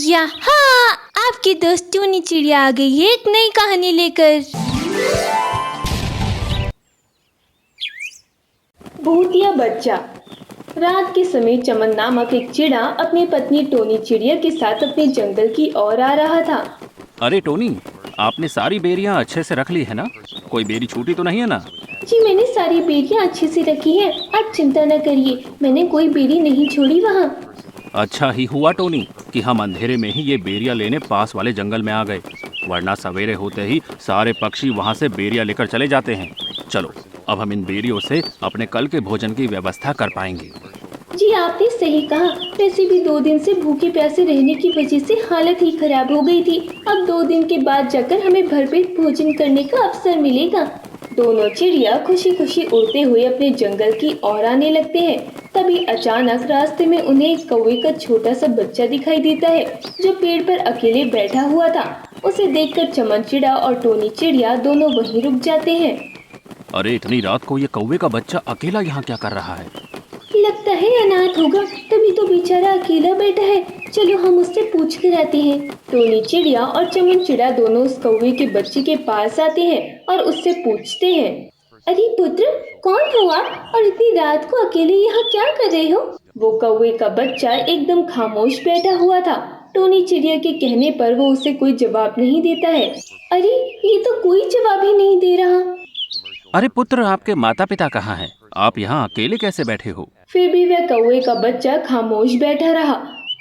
यहाँ आपके दोस्त टूनी चिड़िया आ गई है एक नई कहानी लेकर। भूतिया बच्चा। रात के समय चमन नामक एक चिड़ा अपनी पत्नी टोनी चिड़िया के साथ अपने जंगल की ओर आ रहा था। अरे टोनी, आपने सारी बेरियां अच्छे से रख ली है ना? कोई बेरी छूटी तो नहीं है ना? जी मैंने सारी बेरियां अच्छे से रखी हैं, आप चिंता न करिए, मैंने कोई बेरी नहीं छोड़ी वहाँ। अच्छा ही हुआ टोनी कि हम अंधेरे में ही ये बेरियां लेने पास वाले जंगल में आ गए, वरना सवेरे होते ही सारे पक्षी वहाँ से बेरियां लेकर चले जाते हैं। चलो अब हम इन बेरियों से अपने कल के भोजन की व्यवस्था कर पाएंगे। जी आपने सही कहा, वैसे भी 2 दिन से भूखे प्यासे रहने की वजह से हालत ही खराब हो गई थी। अब 2 दिन के बाद जाकर हमें भरपेट भोजन करने का अवसर मिलेगा। दोनों चिड़िया खुशी खुशी उड़ते हुए अपने जंगल की ओर आने लगते हैं। तभी अचानक रास्ते में उन्हें एक कौवे का छोटा सा बच्चा दिखाई देता है जो पेड़ पर अकेले बैठा हुआ था। उसे देखकर चमन चिड़ा और टोनी चिड़िया दोनों वहीं रुक जाते हैं। अरे इतनी रात को ये कौवे का बच्चा अकेला यहाँ क्या कर रहा है? लगता है अनाथ होगा, तभी तो बेचारा अकेला बैठा है। चलो हम उससे पूछ कर आते हैं। टोनी चिड़िया और चमन चिड़ा दोनों उस कौवे के बच्चे के पास आते हैं और उससे पूछते हैं, अरे पुत्र, कौन हो आप और इतनी रात को अकेले यहाँ क्या कर रहे हो? वो कौवे का बच्चा एकदम खामोश बैठा हुआ था। टोनी चिड़िया के कहने पर वो उसे कोई जवाब नहीं देता है। अरे ये तो कोई जवाब ही नहीं दे रहा। अरे पुत्र, आपके माता पिता कहाँ हैं? आप यहाँ अकेले कैसे बैठे हो? फिर भी वह कौवे का बच्चा खामोश बैठा रहा।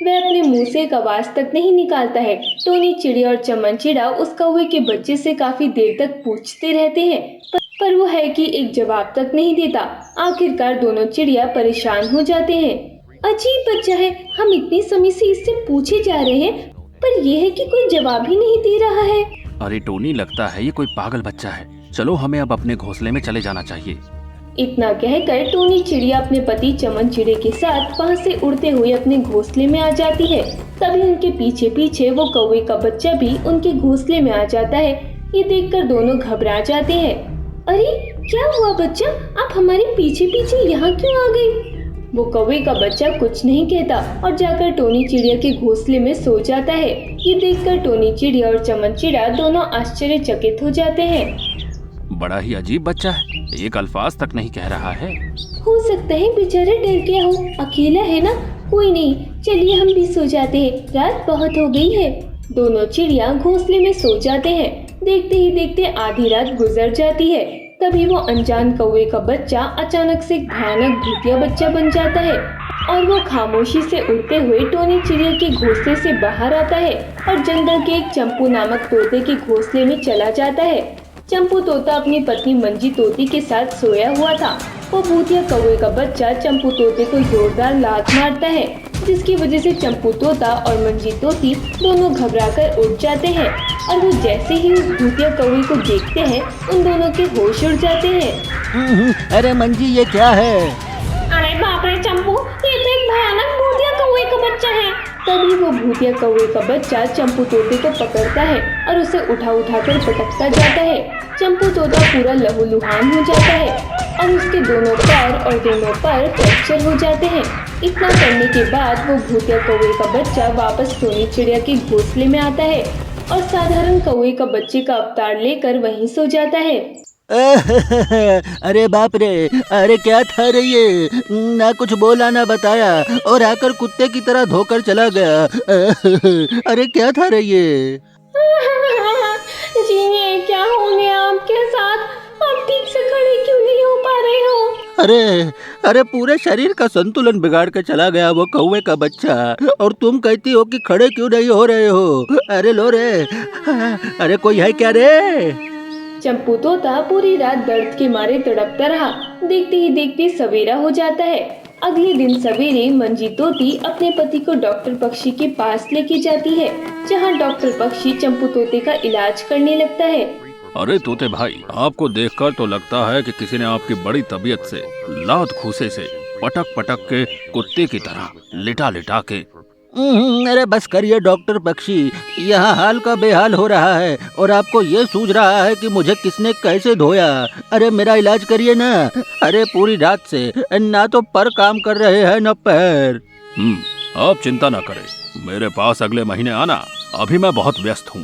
वह अपने मुंह से एक आवाज तक नहीं निकालता है। टोनी चिड़िया और चमन चिड़ा उस कौवे के बच्चे से काफी देर तक पूछते रहते हैं, पर वो है कि एक जवाब तक नहीं देता। आखिरकार दोनों चिड़िया परेशान हो जाते हैं। अजीब बच्चा है, हम इतने समय से इससे पूछे जा रहे हैं, पर यह है कि कोई जवाब ही नहीं दे रहा है। अरे टोनी, लगता है ये कोई पागल बच्चा है। चलो हमें अब अपने घोंसले में चले जाना चाहिए। इतना कहकर टोनी चिड़िया अपने पति चमन चिड़े के साथ वहाँ से उड़ते हुए अपने घोंसले में आ जाती है। तभी उनके पीछे पीछे वो कौवे का बच्चा भी उनके घोंसले में आ जाता है। ये देखकर दोनों घबरा जाते हैं। अरे क्या हुआ बच्चा, आप हमारे पीछे पीछे यहाँ क्यों आ गई? वो कौवे का बच्चा कुछ नहीं कहता और जाकर टोनी चिड़िया के घोंसले में सो जाता है। ये देखकर टोनी चिड़िया और चमन चिड़ा दोनों आश्चर्यचकित हो जाते हैं। बड़ा ही अजीब बच्चा है, एक अल्फाज तक नहीं कह रहा है। हो सकता है बेचारा डर गया हो, अकेला है ना। कोई नहीं, चलिए हम भी सो जाते हैं, रात बहुत हो गई है। दोनों चिड़िया घोंसले में सो जाते हैं। देखते ही देखते आधी रात गुजर जाती है। तभी वो अनजान कौवे का बच्चा अचानक से एक भयानक भूतिया बच्चा बन जाता है और वो खामोशी से उड़ते हुए टोनी चिड़िया के घोंसले से बाहर आता है और जंगल के एक चंपू नामक तोते के घोंसले में चला जाता है। चंपू तोता अपनी पत्नी मंजी तोती के साथ सोया हुआ था। वो भूतिया कौवे का बच्चा चंपू तोते को जोरदार लात मारता है, जिसकी वजह से चंपू तोता और मंजी तोती दोनों घबराकर उठ जाते हैं और वो जैसे ही उस भूतिया कौवे को देखते हैं उन दोनों के होश उड़ जाते हैं। अरे मंजी, ये क्या है? अरे बाप रे चंपू, ये तो एक भयानक भूतिया कौवे का बच्चा है। तभी वो भूतिया कौवे का बच्चा चंपू तोते को पकड़ता है और उसे उठा कर पटकता जाता है। चंपू तोता पूरा लहूलुहान हो जाता है और उसके दोनों पैर और दोनों पर फ्रैक्चर हो जाते हैं। इतना करने के बाद वो भूतिया कौवे का बच्चा वापस टोनी चिड़िया के घोंसले में आता है और साधारण कौवे का बच्चे का अवतार लेकर वहीं सो जाता है। अरे बाप रे, अरे क्या था रे ये? ना कुछ बोला ना बताया और आकर कुत्ते की तरह धोकर चला गया। अरे क्या था रे ये? जी ये क्या हो गया आपके साथ? आप ठीक से खड़े क्यों नहीं हो पा रहे हो? अरे पूरे शरीर का संतुलन बिगाड़ के चला गया वो कौवे का बच्चा, और तुम कहती हो कि खड़े क्यों नहीं हो रहे हो? अरे लो रे, अरे कोई है क्या रे? चंपू तोता पूरी रात दर्द के मारे तड़पता रहा। देखते ही देखते सवेरा हो जाता है। अगले दिन सवेरे मंजी तोती अपने पति को डॉक्टर पक्षी के पास लेके जाती है, जहाँ डॉक्टर पक्षी चंपू तोते का इलाज करने लगता है। अरे तोते भाई, आपको देखकर तो लगता है कि किसी ने आपकी बड़ी तबीयत से लात घूसे से पटक पटक के कुत्ते की तरह लिटा लिटा के। अरे बस करिए डॉक्टर पक्षी, यहाँ हाल का बेहाल हो रहा है और आपको ये सूझ रहा है कि मुझे किसने कैसे धोया। अरे मेरा इलाज करिए ना। अरे पूरी रात से ना तो पर काम कर रहे हैं न पैर। आप चिंता ना करें, मेरे पास अगले महीने आना, अभी मैं बहुत व्यस्त हूँ।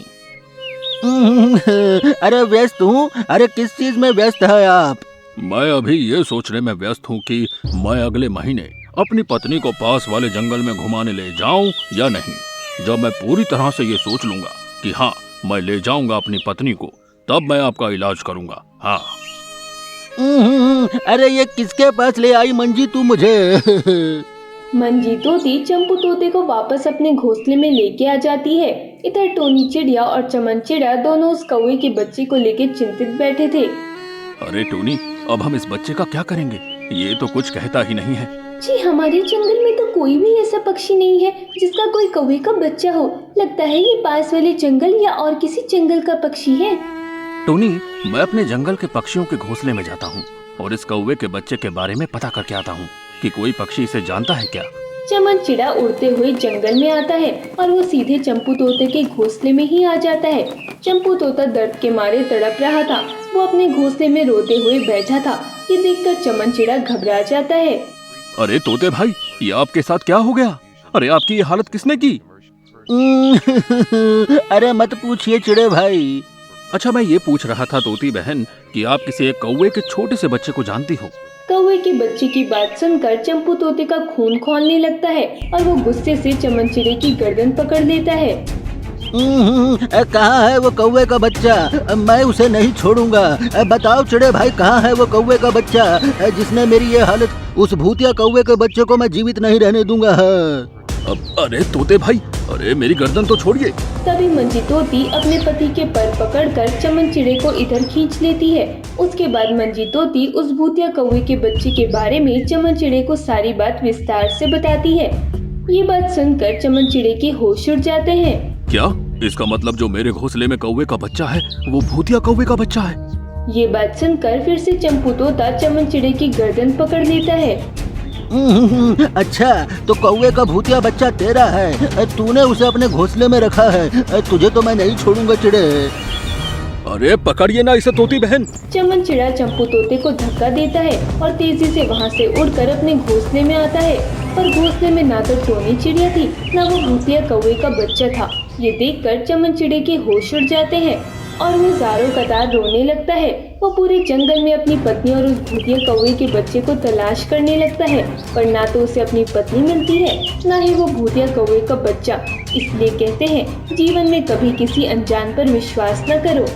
अरे व्यस्त हूँ? अरे किस चीज में व्यस्त है आप? मैं अभी ये सोचने में व्यस्त हूँ कि मैं अगले महीने अपनी पत्नी को पास वाले जंगल में घुमाने ले जाऊं या नहीं। जब मैं पूरी तरह से ये सोच लूंगा कि हाँ, मैं ले जाऊंगा अपनी पत्नी को, तब मैं आपका इलाज करूंगा। हाँ। अरे ये किसके पास ले आई मंजी तू मुझे? मंजी तोती चंपू तोते को वापस अपने घोंसले में लेके आ जाती है। इधर टोनी चिड़िया और चमन चिड़िया दोनों उस कौवे के बच्चे को लेके चिंतित बैठे थे। अरे टोनी, अब हम इस बच्चे का क्या करेंगे? ये तो कुछ कहता ही नहीं है। जी, हमारे जंगल में तो कोई भी ऐसा पक्षी नहीं है जिसका कोई कौवे का बच्चा हो। लगता है ये पास वाले जंगल या और किसी जंगल का पक्षी है। टोनी, मैं अपने जंगल के पक्षियों के घोंसले में जाता हूँ और इस कौवे के बच्चे के बारे में पता करके आता हूँ कि कोई पक्षी इसे जानता है क्या। चमन चिड़ा उड़ते हुए जंगल में आता है और वो सीधे चंपू तोते के घोंसले में ही आ जाता है। चंपू तोता दर्द के मारे तड़प रहा था। वो अपने घोंसले में रोते हुए बैठा था। ये देखकर चमन चिड़ा घबरा जाता है। अरे तोते भाई, ये आपके साथ क्या हो गया? अरे आपकी ये हालत किसने की? अरे मत पूछिए चिड़े भाई। अच्छा, मैं ये पूछ रहा था तोती बहन कि आप किसी एक कौवे के छोटे से बच्चे को जानती हो? कौवे के बच्चे की बात सुनकर चंपू तोते का खून खौलने लगता है और वो गुस्से से चमन चिड़े की गर्दन पकड़ लेता है। कहाँ है वो कौवे का बच्चा? मैं उसे नहीं छोड़ूंगा। बताओ चिड़े भाई, कहाँ है वो कौवे का बच्चा जिसने मेरी ये हालत? उस भूतिया कौवे के बच्चे को मैं जीवित नहीं रहने दूंगा। अरे तोते भाई, अरे मेरी गर्दन तो छोड़िए। तभी मंजी तोती अपने पति के पर पकड़कर चमन चिड़े को इधर खींच लेती है। उसके बाद मंजी तोती उस भूतिया कौवे के बच्चे के बारे में चमन चिड़े को सारी बात विस्तार से बताती है। ये बात सुनकर चमन चिड़े के होश उड़ जाते हैं। क्या? इसका मतलब जो मेरे घोंसले में कौवे का बच्चा है वो भूतिया कौवे का बच्चा है? ये बात सुनकर फिर से चंपू तोता चमन चिड़े की गर्दन पकड़ लेता है। अच्छा, तो कौवे का भूतिया बच्चा तेरा है? तूने उसे अपने घोंसले में रखा है। तुझे तो मैं नहीं छोड़ूंगा चिड़े। अरे पकड़िए ना इसे तोती बहन। चमन चिड़ा चंपू तोते को धक्का देता है और तेजी से वहाँ से उड़कर अपने घोंसले में आता है। पर घोंसले में ना तो टोनी चिड़िया थी, ना वो भूतिया कौवे का बच्चा था। ये देखकर चमन चिड़े के होश उड़ जाते हैं और वो ज़ारों कतार रोने लगता है। वो पूरे जंगल में अपनी पत्नी और उस भूतिया कौवे के बच्चे को तलाश करने लगता है, पर ना तो उसे अपनी पत्नी मिलती है, ना ही वो भूतिया कौवे का बच्चा। इसलिए कहते हैं, जीवन में कभी किसी अनजान पर विश्वास न करो।